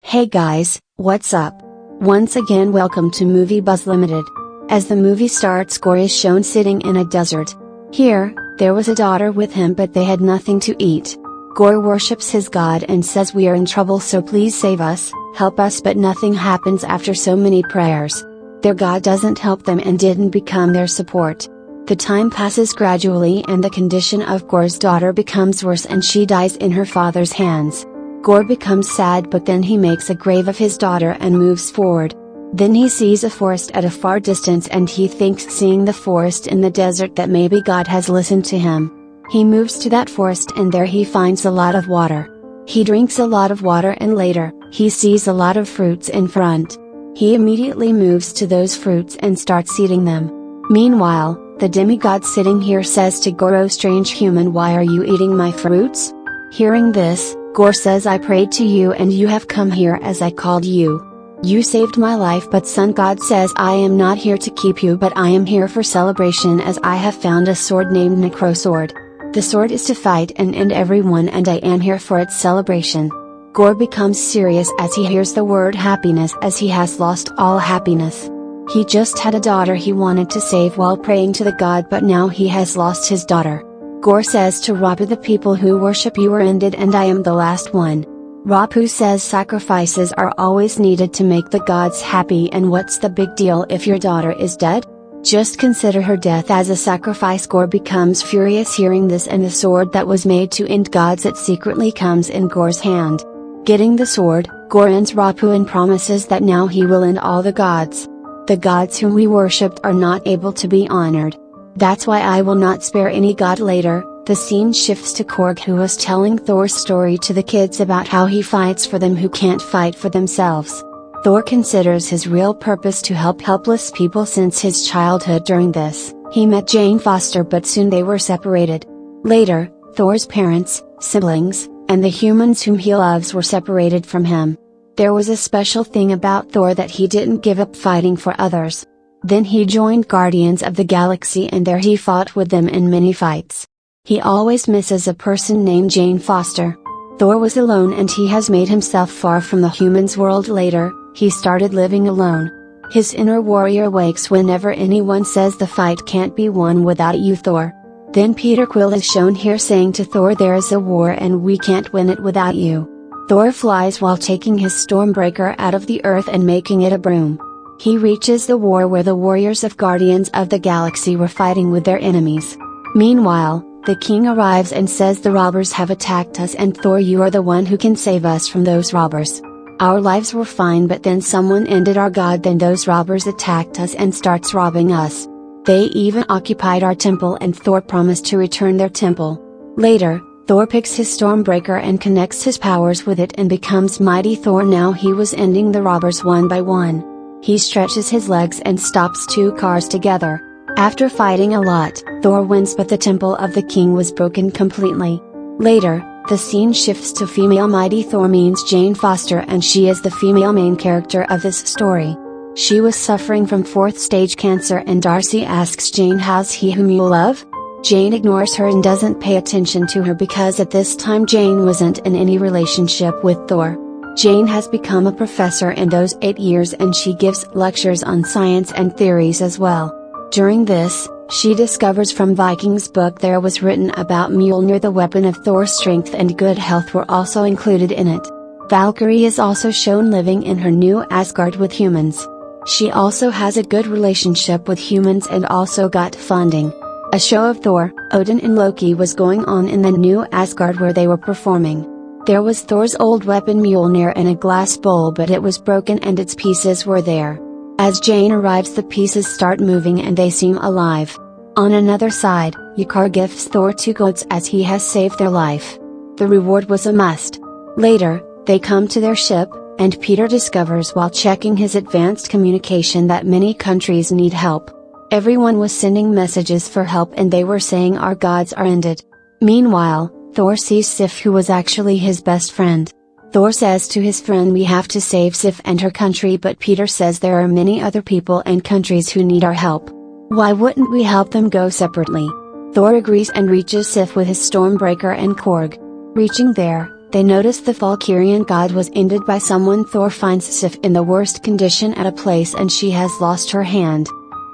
Hey guys, what's up? Once again welcome to movie Buzz Ltd. As the movie starts, Thor is shown sitting in a desert. Here, there was a daughter with him but they had nothing to eat. Thor worships his god and says we are in trouble so please save us, help us, but nothing happens after so many prayers. Their god doesn't help them and didn't become their support. The time passes gradually and the condition of Thor's daughter becomes worse and she dies in her father's hands. Thor becomes sad but then he makes a grave of his daughter and moves forward. Then he sees a forest at a far distance and he thinks seeing the forest in the desert that maybe God has listened to him. He moves to that forest and there he finds a lot of water. He drinks a lot of water and later, he sees a lot of fruits in front. He immediately moves to those fruits and starts eating them. Meanwhile, the demigod sitting here says to Thor, "Oh strange human, why are you eating my fruits?" Hearing this, Thor says, "I prayed to you and you have come here as I called you. You saved my life." But Sun God says, "I am not here to keep you but I am here for celebration as I have found a sword named Necro Sword. The sword is to fight and end everyone and I am here for its celebration." Thor becomes serious as he hears the word happiness as he has lost all happiness. He just had a daughter he wanted to save while praying to the god but now he has lost his daughter. Thor says to Rapu, "The people who worship you are ended and I am the last one." Rapu says sacrifices are always needed to make the gods happy and what's the big deal if your daughter is dead? Just consider her death as a sacrifice. Thor becomes furious hearing this and the sword that was made to end gods it secretly comes in Thor's hand. Getting the sword, Thor ends Rapu and promises that now he will end all the gods. The gods whom we worshipped are not able to be honored. That's why I will not spare any god. Later, the scene shifts to Korg who was telling Thor's story to the kids about how he fights for them who can't fight for themselves. Thor considers his real purpose to help helpless people since his childhood. During this, he met Jane Foster but soon they were separated. Later, Thor's parents, siblings, and the humans whom he loves were separated from him. There was a special thing about Thor that he didn't give up fighting for others. Then he joined Guardians of the Galaxy and there he fought with them in many fights. He always misses a person named Jane Foster. Thor was alone and he has made himself far from the humans' world. Later, he started living alone. His inner warrior wakes whenever anyone says the fight can't be won without you, Thor. Then Peter Quill is shown here saying to Thor, "There is a war and we can't win it without you." Thor flies while taking his Stormbreaker out of the earth and making it a broom. He reaches the war where the warriors of Guardians of the Galaxy were fighting with their enemies. Meanwhile, the king arrives and says the robbers have attacked us and Thor, you are the one who can save us from those robbers. Our lives were fine but then someone ended our god, then those robbers attacked us and starts robbing us. They even occupied our temple and Thor promised to return their temple. Later, Thor picks his Stormbreaker and connects his powers with it and becomes Mighty Thor. Now he was ending the robbers one by one. He stretches his legs and stops two cars together. After fighting a lot, Thor wins but the temple of the king was broken completely. Later, the scene shifts to female. Mighty Thor means Jane Foster and she is the female main character of this story. She was suffering from 4th stage cancer and Darcy asks Jane, "How's he whom you love?" Jane ignores her and doesn't pay attention to her because at this time Jane wasn't in any relationship with Thor. Jane has become a professor in those 8 years and she gives lectures on science and theories as well. During this, she discovers from Vikings book there was written about Mjolnir. The weapon of Thor's strength and good health were also included in it. Valkyrie is also shown living in her new Asgard with humans. She also has a good relationship with humans and also got funding. A show of Thor, Odin and Loki was going on in the new Asgard where they were performing. There was Thor's old weapon Mjolnir in a glass bowl but it was broken and its pieces were there. As Jane arrives the pieces start moving and they seem alive. On another side, Ykar gifts Thor 2 goats as he has saved their life. The reward was a must. Later, they come to their ship, and Peter discovers while checking his advanced communication that many countries need help. Everyone was sending messages for help and they were saying our gods are ended. Meanwhile, Thor sees Sif who was actually his best friend. Thor says to his friend, "We have to save Sif and her country," but Peter says there are many other people and countries who need our help. Why wouldn't we help them go separately? Thor agrees and reaches Sif with his Stormbreaker and Korg. Reaching there, They notice the Valkyrian god was ended by someone. Thor finds Sif in the worst condition at a place and she has lost her hand.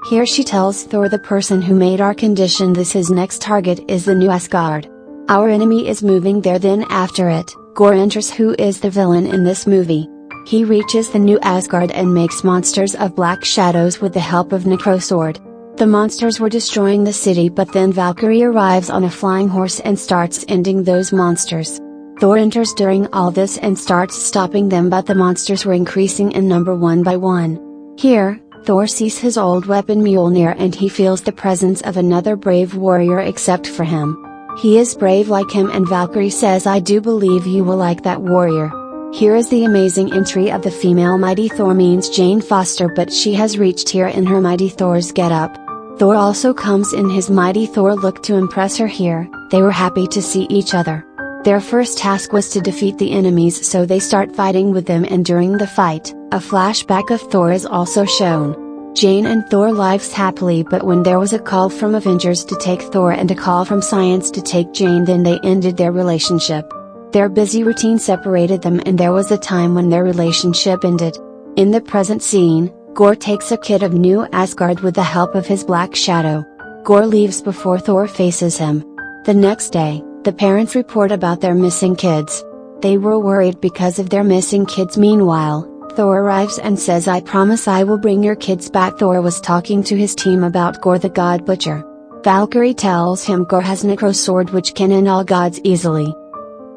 Here she tells Thor the person who made our condition this his next target is the new Asgard. Our enemy is moving there. Then after it, Gorr enters, who is the villain in this movie. He reaches the new Asgard and makes monsters of black shadows with the help of Necrosword. The monsters were destroying the city, but then Valkyrie arrives on a flying horse and starts ending those monsters. Thor enters during all this and starts stopping them, but the monsters were increasing in number one by one. Here, Thor sees his old weapon Mjolnir and he feels the presence of another brave warrior except for him. He is brave like him and Valkyrie says, "I do believe you will like that warrior." Here is the amazing entry of the female Mighty Thor, means Jane Foster, but she has reached here in her Mighty Thor's getup. Thor also comes in his Mighty Thor look to impress her here. They were happy to see each other. Their first task was to defeat the enemies, so they start fighting with them, and during the fight, a flashback of Thor is also shown. Jane and Thor lives happily, but when there was a call from Avengers to take Thor and a call from Science to take Jane, then they ended their relationship. Their busy routine separated them and there was a time when their relationship ended. In the present scene, Gorr takes a kit of new Asgard with the help of his black shadow. Gorr leaves before Thor faces him. The next day, the parents report about their missing kids. They were worried because of their missing kids. Meanwhile, Thor arrives and says, "I promise I will bring your kids back." Thor was talking to his team about Gorr the God Butcher. Valkyrie tells him Gorr has Necrosword which can end all gods easily.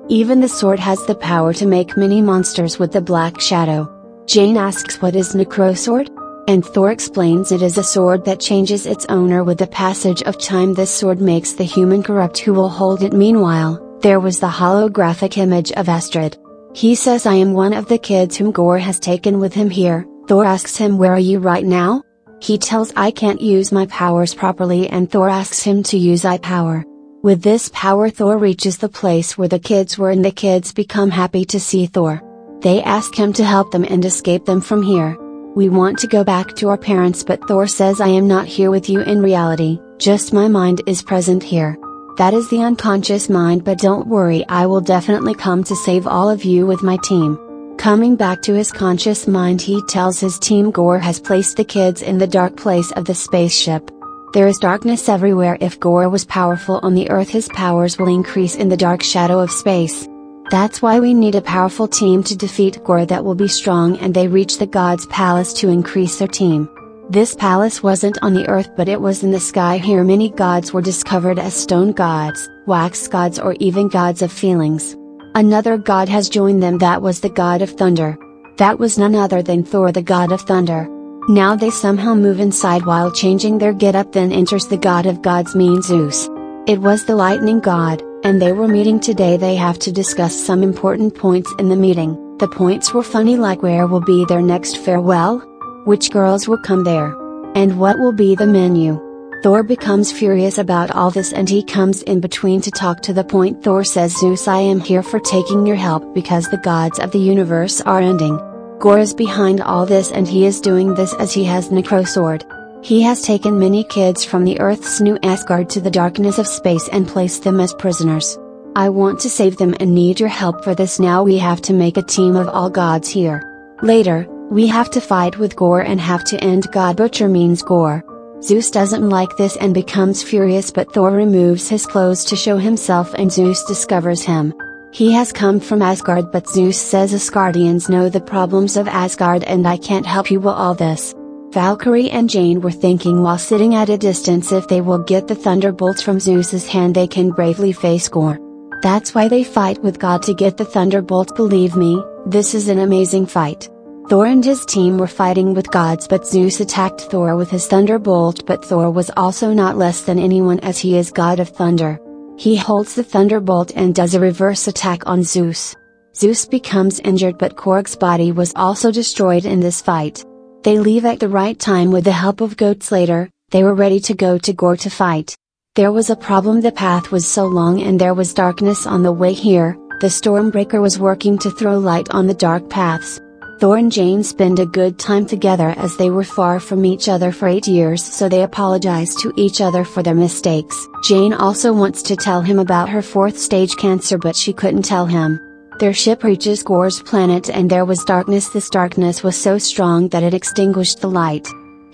Even the sword has the power to make many monsters with the black shadow. Jane asks what is Necrosword? And Thor explains it is a sword that changes its owner with the passage of time. This sword makes the human corrupt who will hold it. Meanwhile, there was the holographic image of Astrid. He says, "I am one of the kids whom Gorr has taken with him here." Thor asks him, "Where are you right now?" He tells, "I can't use my powers properly," and Thor asks him to use eye power. With this power, Thor reaches the place where the kids were and the kids become happy to see Thor. They ask him to help them and escape them from here. "We want to go back to our parents," but Thor says, "I am not here with you in reality, just my mind is present here. That is the unconscious mind, but don't worry, I will definitely come to save all of you with my team." Coming back to his conscious mind, he tells his team Gorr has placed the kids in the dark place of the spaceship. There is darkness everywhere. If Gorr was powerful on the Earth, his powers will increase in the dark shadow of space. That's why we need a powerful team to defeat Gorr that will be strong, and they reach the God's Palace to increase their team. This palace wasn't on the earth, but it was in the sky. Here many gods were discovered as stone gods, wax gods, or even gods of feelings. Another god has joined them, that was the god of thunder. That was none other than Thor, the god of thunder. Now they somehow move inside while changing their getup. Then enters the god of gods, means Zeus. It was the lightning god, and they were meeting today. They have to discuss some important points in the meeting. The points were funny, like where will be their next farewell? Which girls will come there? And what will be the menu? Thor becomes furious about all this and he comes in between to talk. To the point, Thor says, "Zeus, I am here for taking your help because the gods of the universe are ending." Gorr is behind all this and he is doing this as he has Necrosword. He has taken many kids from the Earth's new Asgard to the darkness of space and placed them as prisoners. I want to save them and need your help for this. Now we have to make a team of all gods here. Later, we have to fight with Gorr and have to end God Butcher, means Gorr. Zeus doesn't like this and becomes furious, but Thor removes his clothes to show himself and Zeus discovers him. He has come from Asgard, but Zeus says Asgardians know the problems of Asgard and I can't help you with all this. Valkyrie and Jane were thinking while sitting at a distance, if they will get the thunderbolts from Zeus's hand they can bravely face Gorr. That's why they fight with God to get the thunderbolts. Believe me, this is an amazing fight. Thor and his team were fighting with gods, but Zeus attacked Thor with his thunderbolt, but Thor was also not less than anyone as he is god of thunder. He holds the thunderbolt and does a reverse attack on Zeus. Zeus becomes injured, but Korg's body was also destroyed in this fight. They leave at the right time with the help of goats. Later, they were ready to go to Gorr to fight. There was a problem, the path was so long and there was darkness on the way here. The Stormbreaker was working to throw light on the dark paths. Thor and Jane spend a good time together as they were far from each other for 8 years, so they apologize to each other for their mistakes. Jane also wants to tell him about her 4th stage cancer, but she couldn't tell him. Their ship reaches Gor's planet and there was darkness. This darkness was so strong that it extinguished the light.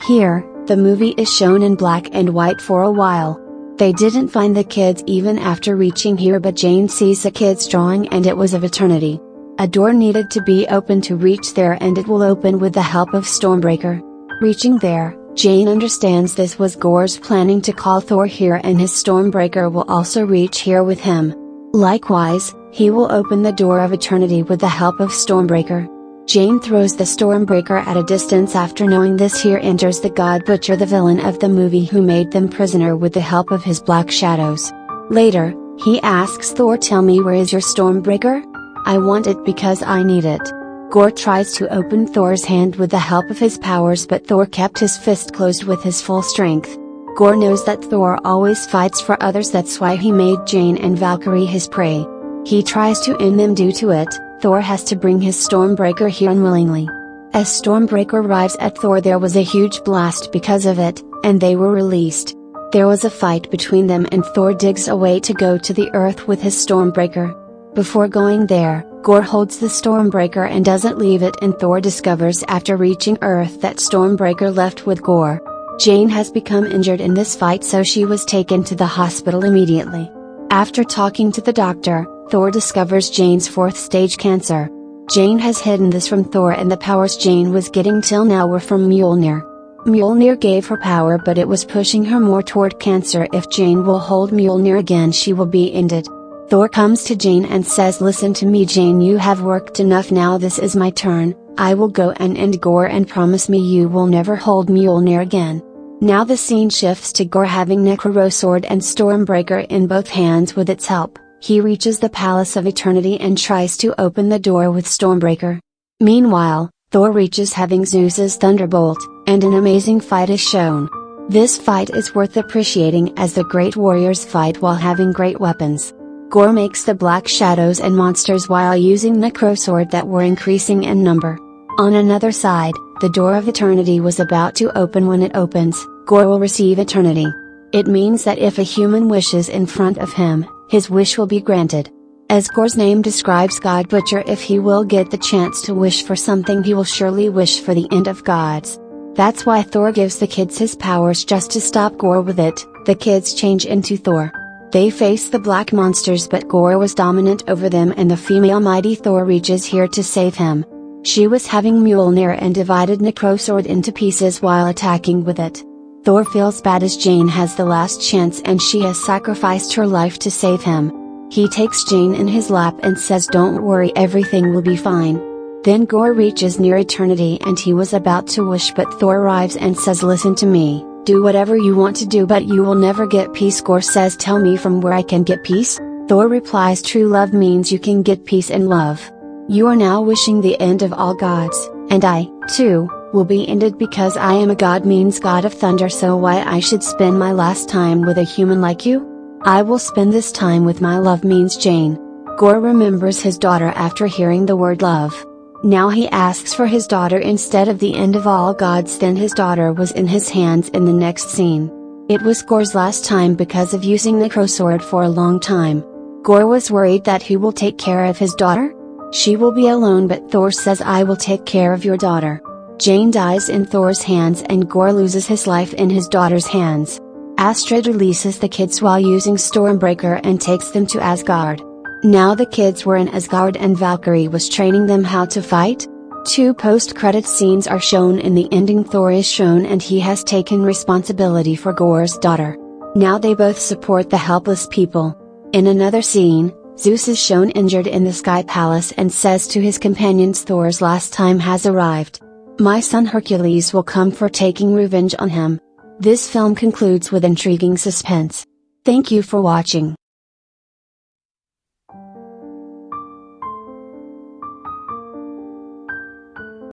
Here, the movie is shown in black and white for a while. They didn't find the kids even after reaching here, but Jane sees the kids drawing and it was of eternity. A door needed to be opened to reach there and it will open with the help of Stormbreaker. Reaching there, Jane understands this was Gor's planning to call Thor here and his Stormbreaker will also reach here with him. Likewise, he will open the door of eternity with the help of Stormbreaker. Jane throws the Stormbreaker at a distance. After knowing this, here enters the God Butcher, the villain of the movie who made them prisoner with the help of his black shadows. Later, he asks Thor, "Tell me, where is your Stormbreaker? I want it because I need it." Gorr tries to open Thor's hand with the help of his powers, but Thor kept his fist closed with his full strength. Gorr knows that Thor always fights for others, that's why he made Jane and Valkyrie his prey. He tries to end them. Due to it, Thor has to bring his Stormbreaker here unwillingly. As Stormbreaker arrives at Thor, there was a huge blast because of it, and they were released. There was a fight between them and Thor digs a way to go to the earth with his Stormbreaker. Before going there, Gorr holds the Stormbreaker and doesn't leave it, and Thor discovers after reaching Earth that Stormbreaker left with Gorr. Jane has become injured in this fight, so she was taken to the hospital immediately. After talking to the doctor, Thor discovers Jane's 4th stage cancer. Jane has hidden this from Thor, and the powers Jane was getting till now were from Mjolnir. Mjolnir gave her power, but it was pushing her more toward cancer. If Jane will hold Mjolnir again, she will be ended. Thor comes to Jane and says, "Listen to me, Jane, you have worked enough, now this is my turn. I will go and end Gorr, and promise me you will never hold Mjolnir again." Now the scene shifts to Gorr having Necrosword and Stormbreaker in both hands. With its help, he reaches the Palace of Eternity and tries to open the door with Stormbreaker. Meanwhile, Thor reaches having Zeus's Thunderbolt, and an amazing fight is shown. This fight is worth appreciating as the great warriors fight while having great weapons. Gorr makes the black shadows and monsters while using Necrosword that were increasing in number. On another side, the door of eternity was about to open. When it opens, Gorr will receive eternity. It means that if a human wishes in front of him, his wish will be granted. As Gorr's name describes, God Butcher, if he will get the chance to wish for something, he will surely wish for the end of gods. That's why Thor gives the kids his powers just to stop Gorr with it. The kids change into Thor. They face the black monsters, but Gorr was dominant over them, and the female mighty Thor reaches here to save him. She was having Mjolnir and divided Necrosword into pieces while attacking with it. Thor feels bad as Jane has the last chance and she has sacrificed her life to save him. He takes Jane in his lap and says, "Don't worry, everything will be fine." Then Gorr reaches near eternity and he was about to wish, but Thor arrives and says, "Listen to me, do whatever you want to do, but you will never get peace." Gorr says, "Tell me from where I can get peace?" Thor replies, "True love means you can get peace and love. You are now wishing the end of all gods, and I, too, will be ended because I am a god, means God of thunder, so why I should spend my last time with a human like you? I will spend this time with my love, means Jane." Gorr remembers his daughter after hearing the word love. Now he asks for his daughter instead of the end of all gods. Then his daughter was in his hands in the next scene. It was Gorr's last time because of using Necrosword for a long time. Gorr was worried that he will take care of his daughter? She will be alone, but Thor says, "I will take care of your daughter." Jane dies in Thor's hands and Gorr loses his life in his daughter's hands. Astrid releases the kids while using Stormbreaker and takes them to Asgard. Now the kids were in Asgard and Valkyrie was training them how to fight. 2 post-credit scenes are shown. In the ending, Thor is shown and he has taken responsibility for Gorr's daughter. Now they both support the helpless people. In another scene, Zeus is shown injured in the Sky Palace and says to his companions, "Thor's last time has arrived. My son Hercules will come for taking revenge on him." This film concludes with intriguing suspense. Thank you for watching.